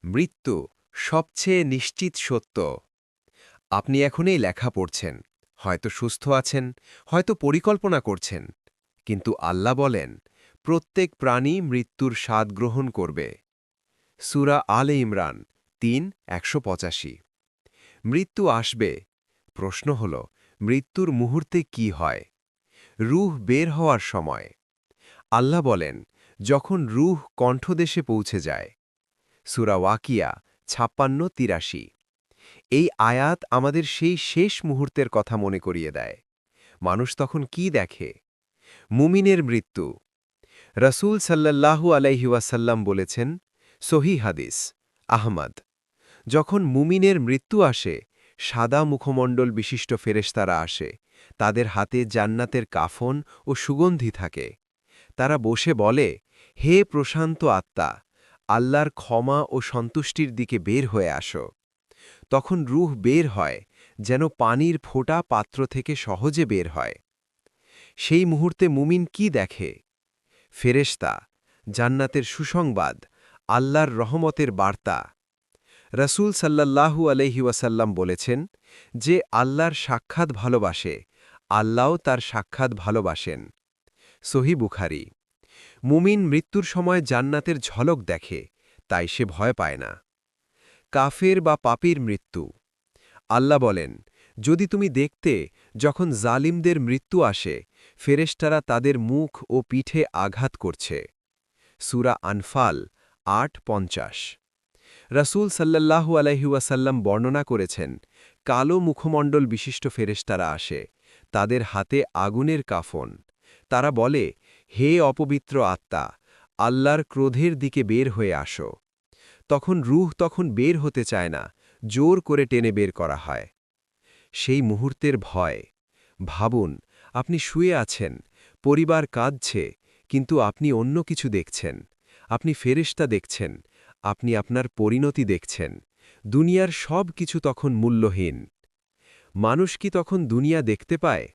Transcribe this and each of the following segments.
মৃত্যু সবচেয়ে নিশ্চিত সত্য। আপনি এখন এই লেখা পড়ছেন, হয়তো সুস্থ আছেন, হয়তো পরিকল্পনা করছেন, কিন্তু আল্লাহ বলেন প্রত্যেক প্রাণী মৃত্যুর স্বাদ গ্রহণ করবে। সূরা আলে ইমরান ৩:১৮। মৃত্যু আসবে। প্রশ্ন হল, মৃত্যুর মুহূর্তে কি হয়? রূহ বের হওয়ার সময় আল্লাহ বলেন, যখন রূহ কণ্ঠদেশে পৌঁছে যায়। সূরা ওয়াকিয়া ৫৬-৮৩। এই আয়াত আমাদের সেই শেষ মুহূর্তের কথা মনে করিয়ে দেয়। মানুষ তখন কি দেখে? মুমিনের মৃত্যু। রাসূল সাল্লাল্লাহু আলাইহি ওয়াসাল্লাম বলেছেন, সহিহ হাদিস, আহমদ, যখন মুমিনের মৃত্যু আসে, সাদা মুখমণ্ডল বিশিষ্ট ফেরেশতারা আসে, তাদের হাতে জান্নাতের কাফন ও সুগন্ধি থাকে। তারা বসে বলে, হে প্রশান্ত আত্মা, আল্লাহর ক্ষমা ও সন্তুষ্টির দিকে বের হয়ে আসো। তখন রূহ বের হয়, যেন পানির ফোঁটা পাত্র থেকে সহজে বের হয়। সেই মুহূর্তে মুমিন কি দেখে? ফেরেশতা, জান্নাতের সুসংবাদ, আল্লাহর রহমতের বার্তা। রাসূল সাল্লাল্লাহু আলাইহি ওয়াসাল্লাম বলেছেন, যে আল্লাহর সাক্ষাৎ ভালোবাসে, আল্লাহও তার সাক্ষাৎ ভালোবাসেন। সহিহ বুখারী। মুমিন মৃত্যুর সময় জান্নাতের ঝলক দেখে, তাই সে ভয় পায় না। কাফের বা পাপীর মৃত্যু। আল্লাহ বলেন, যদি তুমি দেখতে যখন জালিমদের মৃত্যু আসে, ফেরেশতারা তাদের মুখ ও পিঠে আঘাত করছে। সূরা আনফাল ৮:৫০। রাসূল সাল্লাল্লাহু আলাইহি ওয়াসাল্লাম বর্ণনা করেছেন, কালো মুখমণ্ডল বিশিষ্ট ফেরেশতারা আসে, তাদের হাতে আগুনের কাফন। তারা বলে, হে অপবিত্র আত্মা, আল্লাহর ক্রোধের দিকে বের হয়ে আসো। তখন রূহ বের হতে চায় না, জোর করে টেনে বের করা হয়। সেই মুহূর্তের ভয়। ভাবুন, আপনি শুয়ে আছেন, পরিবার কাঁদছে, কিন্তু আপনি অন্য কিছু দেখছেন। আপনি ফেরেশতা দেখছেন, আপনি আপনার পরিণতি দেখছেন। দুনিয়ার সব কিছু তখন মূল্যহীন। মানুষ কি তখন দুনিয়া দেখতে পায়?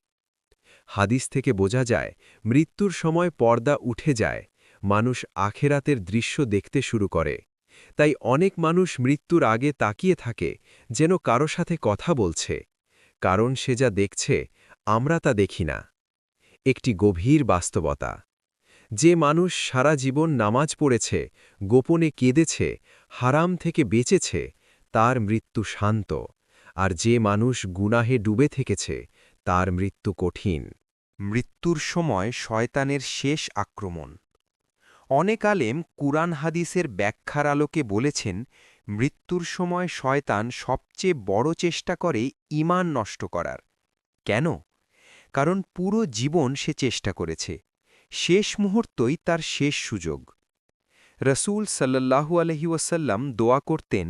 হাদিস থেকে বোঝা যায়, মৃত্যুর সময় পর্দা উঠে যায়, মানুষ আখেরাতের দৃশ্য দেখতে শুরু করে। তাই অনেক মানুষ মৃত্যুর আগে তাকিয়ে থাকে, যেন কারো সাথে কথা বলছে। কারণ সে যা দেখছে, আমরা তা দেখি না। একটি গভীর বাস্তবতা। যে মানুষ সারা জীবন নামাজ পড়েছে, গোপনে কেঁদেছে, হারাম থেকে বেঁচেছে, তার মৃত্যু শান্ত। আর যে মানুষ গুনাহে ডুবে থেকেছে, তার মৃত্যু কঠিন। মৃত্যুর সময় শয়তানের শেষ আক্রমণ। অনেক আলেম কুরআন হাদিসের ব্যাখ্যার আলোকে বলেছেন, মৃত্যুর সময় শয়তান সবচেয়ে বড় চেষ্টা করে ঈমান নষ্ট করার। কেন? কারণ পুরো জীবন সে চেষ্টা করেছে, শেষ মুহূর্তই তার শেষ সুযোগ। রাসূল সাল্লাল্লাহু আলাইহি ওয়াসাল্লাম দোয়া করতেন,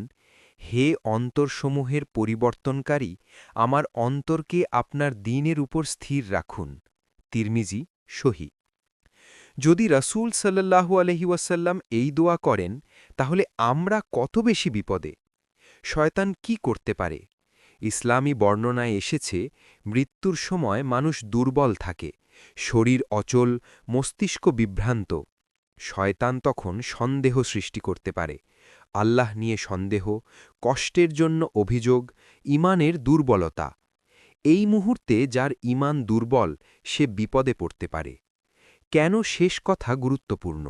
হে অন্তরসমূহের পরিবর্তনকারী, আমার অন্তরকে আপনার দ্বীনের উপর স্থির রাখুন। তিরমিজি, সহিহ। যদি রাসূল সাল্লাল্লাহু আলাইহি ওয়াসাল্লাম এই দোয়া করেন, তাহলে আমরা কত বেশি বিপদে? শয়তান কি করতে পারে? ইসলামী বর্ণনায় এসেছে, মৃত্যুর সময় মানুষ দুর্বল থাকে, শরীর অচল, মস্তিষ্ক বিভ্রান্ত। শয়তান তখন সন্দেহ সৃষ্টি করতে পারে, আল্লাহ নিয়ে সন্দেহ, কষ্টের জন্য অভিযোগ, ঈমানের দুর্বলতা। এই মুহূর্তে যার ঈমান দুর্বল, সে বিপদে পড়তে পারে। কেন শেষ কথা গুরুত্বপূর্ণ?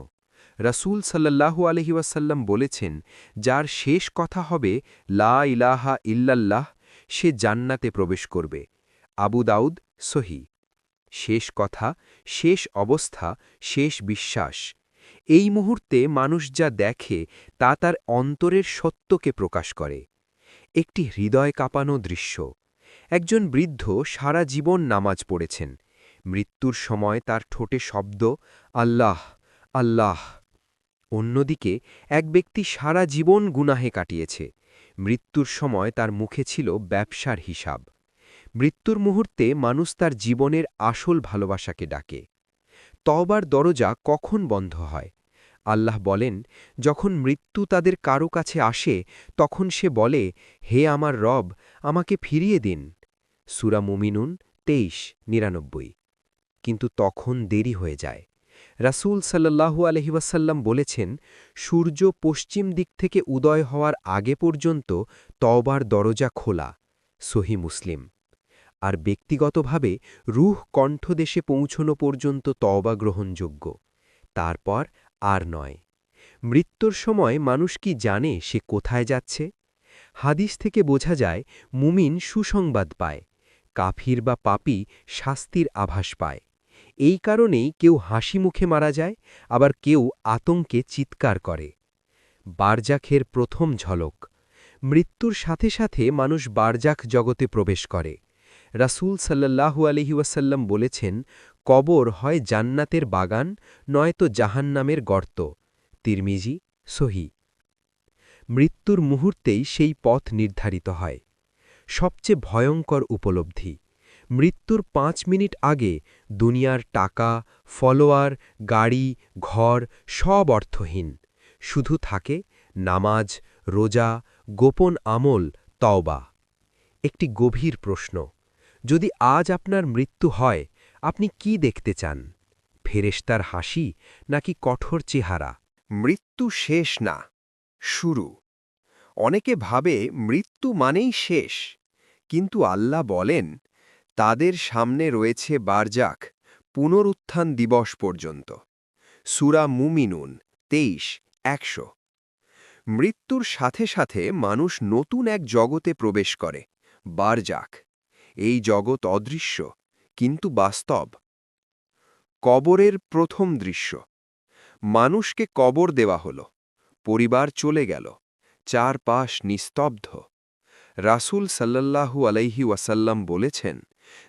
রাসূল সাল্লাল্লাহু আলাইহি ওয়াসাল্লাম বলেছেন, যার শেষ কথা হবে লা ইলাহা ইল্লাল্লাহ, সে জান্নাতে প্রবেশ করবে। আবু দাউদ, সহিহ। শেষ কথা, শেষ অবস্থা, শেষ বিশ্বাস। এই মুহূর্তে মানুষ যা দেখে, তা তার অন্তরের সত্যকে প্রকাশ করে। একটি হৃদয় কাঁপানো দৃশ্য। একজন বৃদ্ধ সারা জীবন নামাজ পড়েছেন। মৃত্যুর সময় তার ঠোঁটে শব্দ, আল্লাহ, আল্লাহ। অন্যদিকে এক ব্যক্তি সারা জীবন গুনাহে কাটিয়েছে। মৃত্যুর সময় তার মুখে ছিল ব্যবসার হিসাব। মৃত্যুর মুহূর্তে মানুষ তার জীবনের আসল ভালোবাসাকে ডাকে। তওবার দরজা কখন বন্ধ হয়? আল্লাহ বলেন, যখন মৃত্যু তাদের কারো কাছে আসে, তখন সে বলে, হে আমার রব, আমাকে ফিরিয়ে দিন। সূরা মুমিনুন ২৩:৯৯। কিন্তু তখন দেরি হয়ে যায়। রাসূল সাল্লাল্লাহু আলাইহি ওয়াসাল্লাম বলেছেন, সূর্য পশ্চিম দিক থেকে উদয় হওয়ার আগে পর্যন্ত তওবার দরজা খোলা। সহিহ মুসলিম। আর ব্যক্তিগতভাবে রূহ কণ্ঠদেশে পৌঁছনো পর্যন্ত তওবা গ্রহণযোগ্য। তারপর আর নয়। মৃত্যুর সময় মানুষ কি জানে সে কোথায় যাচ্ছে? হাদিস থেকে বোঝা যায় মুমিন সুসংবাদ পায়, কাফির বা পাপী শাস্তির আভাস পায়। এই কারণেই কেউ হাসি মুখে মারা যায়, আবার কেউ আতঙ্কে চিৎকার করে। বারজাখের প্রথম ঝলক। মৃত্যুর সাথে সাথে মানুষ বারজাখ জগতে প্রবেশ করে। রাসূল সাল্লাল্লাহু আলাইহি ওয়াসাল্লাম বলেছেন, কবর হয় জান্নাতের বাগান, নয়তো জাহান্নামের গর্ত। তিরমিজি, সহিহ। মৃত্যুর মুহূর্তেই সেই পথ নির্ধারিত হয়। সবচেয়ে ভয়ঙ্কর উপলব্ধি। মৃত্যুর ৫ মিনিট আগে দুনিয়ার টাকা, ফলোয়ার, গাড়ি, ঘর সব অর্থহীন। শুধু থাকে নামাজ, রোজা, গোপন আমল, তওবা। একটি গভীর প্রশ্ন। যদি আজ আপনার মৃত্যু হয়, আপনি কি দেখতে চান? ফেরেশতার হাসি নাকি কঠোর চেহারা? মৃত্যু শেষ না, শুরু। অনেকে ভাবে মৃত্যু মানেই শেষ, কিন্তু আল্লাহ বলেন তাদের সামনে রয়েছে বারজাখ, পুনরুত্থান দিবস পর্যন্ত। সূরা মুমিনুন ২৩:১০০। মৃত্যুর সাথে সাথে মানুষ নতুন এক জগতে প্রবেশ করে, বারজাখ। এই জগৎ অদৃশ্য, কিন্তু বাস্তব। কবরের প্রথম দৃশ্য। মানুষকে কবর দেওয়া হল, পরিবার চলে গেল, চারপাশ নিস্তব্ধ। রাসূল সাল্লাল্লাহু আলাইহি ওয়াসাল্লাম বলেছেন,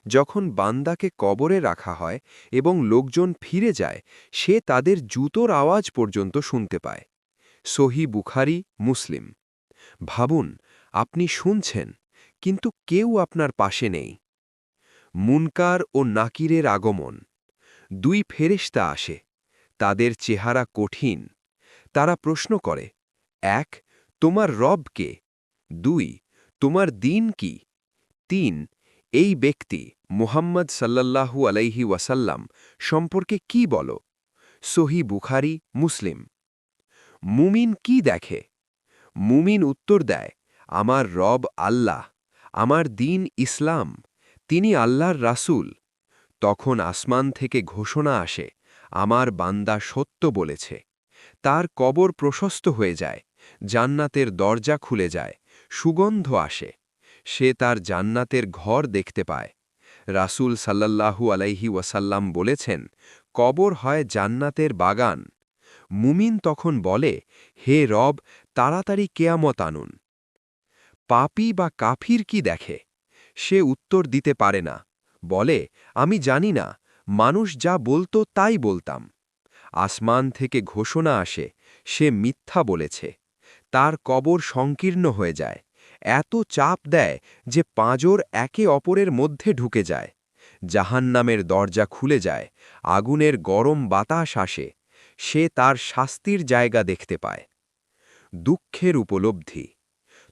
যখন বান্দাকে কবরে রাখা হয় এবং লোকজন ফিরে যায়, সে তাদের জুতোর আওয়াজ পর্যন্ত শুনতে পায়। সহিহ বুখারী, মুসলিম। ভাবুন, আপনি শুনছেন, কিন্তু কেউ আপনার পাশে নেই। মুনকার ও নাকিরের আগমন। দুই ফেরেশতা আসে। তাদের চেহারা কঠিন। তারা প্রশ্ন করে, ১. তোমার রব কে? ২. তোমার দিন কি? ৩. এই ব্যক্তি মুহাম্মদ সাল্লাল্লাহু আলাইহি ওয়াসাল্লাম সম্পর্কে কি বলো? সহিহ বুখারী, মুসলিম। মুমিন কি দেখে? মুমিন উত্তর দেয়, আমার রব আল্লাহ, আমার দিন ইসলাম, তিনি আল্লাহর রাসূল। তখন আসমান থেকে ঘোষণা আসে, আমার বান্দা সত্য বলেছে। তার কবর প্রশস্ত হয়ে যায়, জান্নাতের দরজা খুলে যায়, সুগন্ধ আসে। সে তার জান্নাতের ঘর দেখতে পায়। রাসূল সাল্লাল্লাহু আলাইহি ওয়াসাল্লাম বলেছেন, কবর হয় জান্নাতের বাগান। মুমিন তখন বলে, হে রব, তাড়াতাড়ি কেয়ামত আনুন। পাপী বা কাফির কি দেখে? সে উত্তর দিতে পারে না, বলে, আমি জানি না, মানুষ যা বলতো তাই বলতাম। আসমান থেকে ঘোষণা আসে, সে মিথ্যা বলেছে। তার কবর সংকীর্ণ হয়ে যায়, এত চাপ দেয় যে পাঁজর একে অপরের মধ্যে ঢুকে যায়। জাহান্নামের দরজা খুলে যায়, আগুনের গরম বাতাস আসে। সে তার শাস্তির জায়গা দেখতে পায়। দুঃখের উপলব্ধি।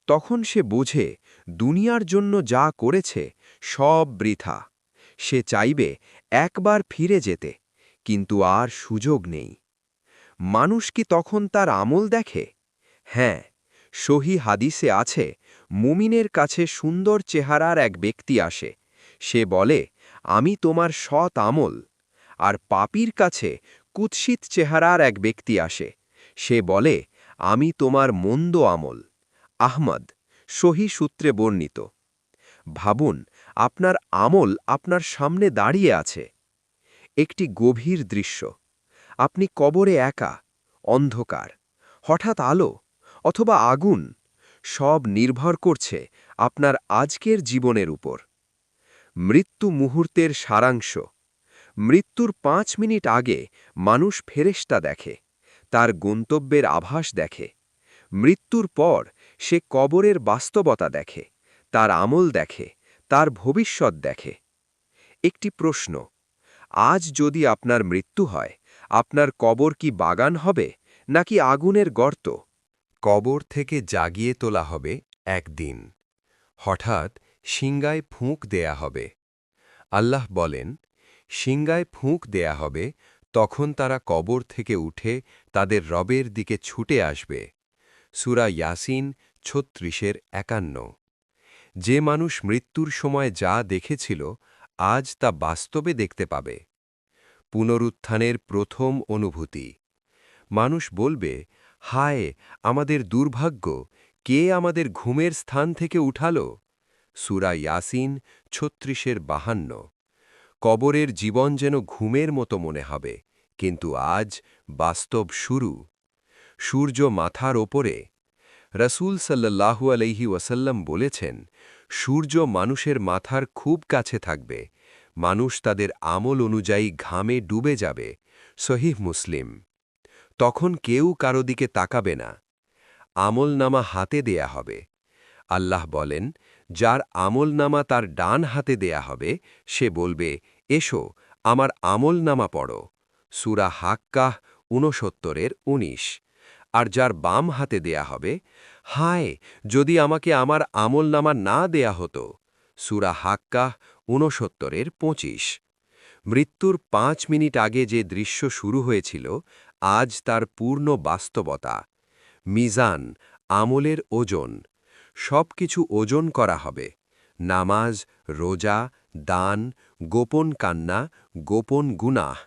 তখন সে বোঝে, দুনিয়ার জন্য যা করেছে সব বৃথা। সে চাইবে একবার ফিরে যেতে, কিন্তু আর সুযোগ নেই। মানুষ কি তখন তার আমল দেখে? হ্যাঁ, সহিহ হাদিসে আছে, মুমিনের কাছে সুন্দর চেহারার এক ব্যক্তি আসে। সে বলে, আমি তোমার সৎ আমল। আর পাপীর কাছে কুৎসিত চেহারার এক ব্যক্তি আসে। সে বলে, আমি তোমার মন্দ আমল। আহমদ, সহিহ সূত্রে বর্ণিত। ভাবুন, আপনার আমল আপনার সামনে দাঁড়িয়ে আছে। একটি গভীর দৃশ্য। আপনি কবরে একা, অন্ধকার, হঠাৎ আলো অথবা আগুন, সব নির্ভর করছে আপনার আজকের জীবনের উপর। মৃত্যু মুহূর্তের সারাংশ। মৃত্যুর ৫ মিনিট আগে মানুষ ফেরেশতা দেখে, তার গন্তব্যের আভাস দেখে। মৃত্যুর পর সে কবরের বাস্তবতা দেখে, তার আমল দেখে, তার ভবিষ্যৎ দেখে। একটি প্রশ্ন, আজ যদি আপনার মৃত্যু হয়, আপনার কবর কি বাগান হবে নাকি আগুনের গর্ত? কবর থেকে জাগিয়ে তোলা হবে একদিন। হঠাৎ সিংগায় ফুঁক দেয়া হবে। আল্লাহ বলেন, সিংগায় ফুঁক দেয়া হবে, তখন তারা কবর থেকে উঠে তাদের রবের দিকে ছুটে আসবে। সূরা ইয়াসিন ৩৬-৫১। যে মানুষ মৃত্যুর সময় যা দেখেছিল আজ তা বাস্তবে দেখতে পাবে। পুনরুত্থানের প্রথম অনুভূতি। মানুষ বলবে, হায় আমাদের দুর্ভাগ্য, কে আমাদের ঘুমের স্থান থেকে উঠালো? সূরা ইয়াসিন ৩৬-৫২। কবরের জীবন যেন ঘুমের মতো মনে হবে, কিন্তু আজ বাস্তব শুরু। সূর্য মাথার ওপরে। রাসূল সাল্লাল্লাহু আলাইহি ওয়াসাল্লাম বলেছেন, সূর্য মানুষের মাথার খুব কাছে থাকবে, মানুষ তাদের আমল অনুযায়ী ঘামে ডুবে যাবে। সহিহ মুসলিম। তখন কেউ কারো দিকে তাকাবে না। আমলনামা হাতে দেয়া হবে। আল্লাহ বলেন, যার আমলনামা তার ডান হাতে দেয়া হবে সে বলবে, এসো আমার আমলনামা পড়ো। সূরা হাক্কাহ ৬৯-১৯। আর যার বাম হাতে দেয়া হবে, হায় যদি আমাকে আমার আমলনামা না দেয়া হতো। সূরা হাক্কাহ ৬৯-২৫। মৃত্যুর ৫ মিনিট আগে যে দৃশ্য শুরু হয়েছিল আজ তার পূর্ণ বাস্তবতা। মিজান, আমলের ওজন। সব কিছু ওজন করা হবে। নামাজ, রোজা, দান, গোপন কান্না, গোপন গুনাহ।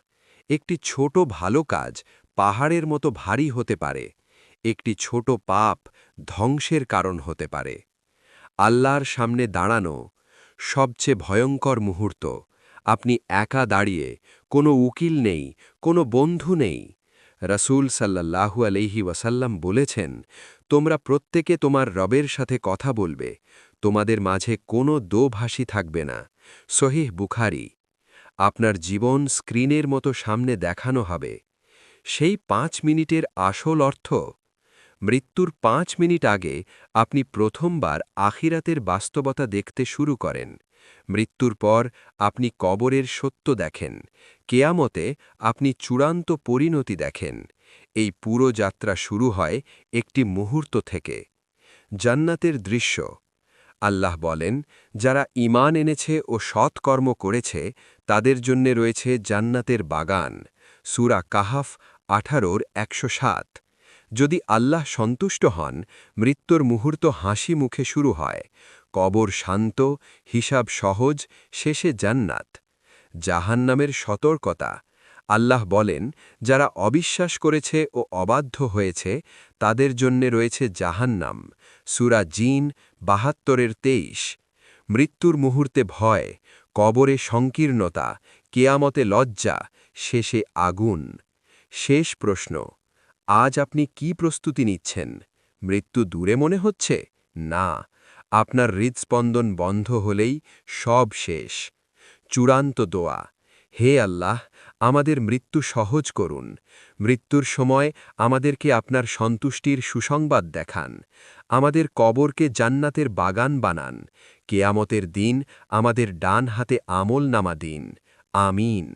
একটি ছোট ভালো কাজ পাহাড়ের মতো ভারী হতে পারে। একটি ছোট পাপ ধ্বংসের কারণ হতে পারে। আল্লাহর সামনে দাঁড়ানো সবচেয়ে ভয়ঙ্কর মুহূর্ত। আপনি একা দাঁড়িয়ে, কোনো উকিল নেই, কোনো বন্ধু নেই। রাসূল সাল্লাল্লাহু আলাইহি ওয়াসাল্লাম বলেছেন, তোমরা প্রত্যেকে তোমার রবের সাথে কথা বলবে, তোমাদের মাঝে কোনো দোভাষী থাকবে না। সহিহ বুখারী। আপনার জীবন স্ক্রিনের মতো সামনে দেখানো হবে। সেই ৫ মিনিটের আসল অর্থ। মৃত্যুর ৫ মিনিট আগে আপনি প্রথমবার আখিরাতের বাস্তবতা দেখতে শুরু করেন। মৃত্যুর পর আপনি কবরের সত্য দেখেন। কেয়ামতে আপনি চূড়ান্ত পরিণতি দেখেন। এই পুরো যাত্রা শুরু হয় একটি মুহূর্ত থেকে। জান্নাতের দৃশ্য। আল্লাহ বলেন, যারা ঈমান এনেছে ও সৎকর্ম করেছে তাদের জন্যে রয়েছে জান্নাতের বাগান। সূরা কাহাফ ১৮-১০৭। যদি আল্লাহ সন্তুষ্ট হন, মৃত্যুর মুহূর্ত হাসি মুখে শুরু হয়। কবর শান্ত, হিসাব সহজ, শেষে জান্নাত। জাহান্নামের সতর্কতা। আল্লাহ বলেন, যারা অবিশ্বাস করেছে ও অবাধ্য হয়েছে তাদের জন্যে রয়েছে জাহান্নাম। সূরা জিন ৭২-২৩। মৃত্যুর মুহূর্তে ভয়, কবরে সংকীর্ণতা, কেয়ামতে লজ্জা, শেষে আগুন। শেষ প্রশ্ন, আজ আপনি কি প্রস্তুতি নিচ্ছেন? মৃত্যু দূরে মনে হচ্ছে? না, আপনার হৃদস্পন্দন বন্ধ হলেই সব শেষ। চূড়ান্ত দোয়া। হে আল্লাহ, আমাদের মৃত্যু সহজ করুন। মৃত্যুর সময় আমাদেরকে আপনার সন্তুষ্টির সুসংবাদ দেখান। আমাদের কবরকে জান্নাতের বাগান বানান। কেয়ামতের দিন আমাদের ডান হাতে আমলনামা দিন। আমিন।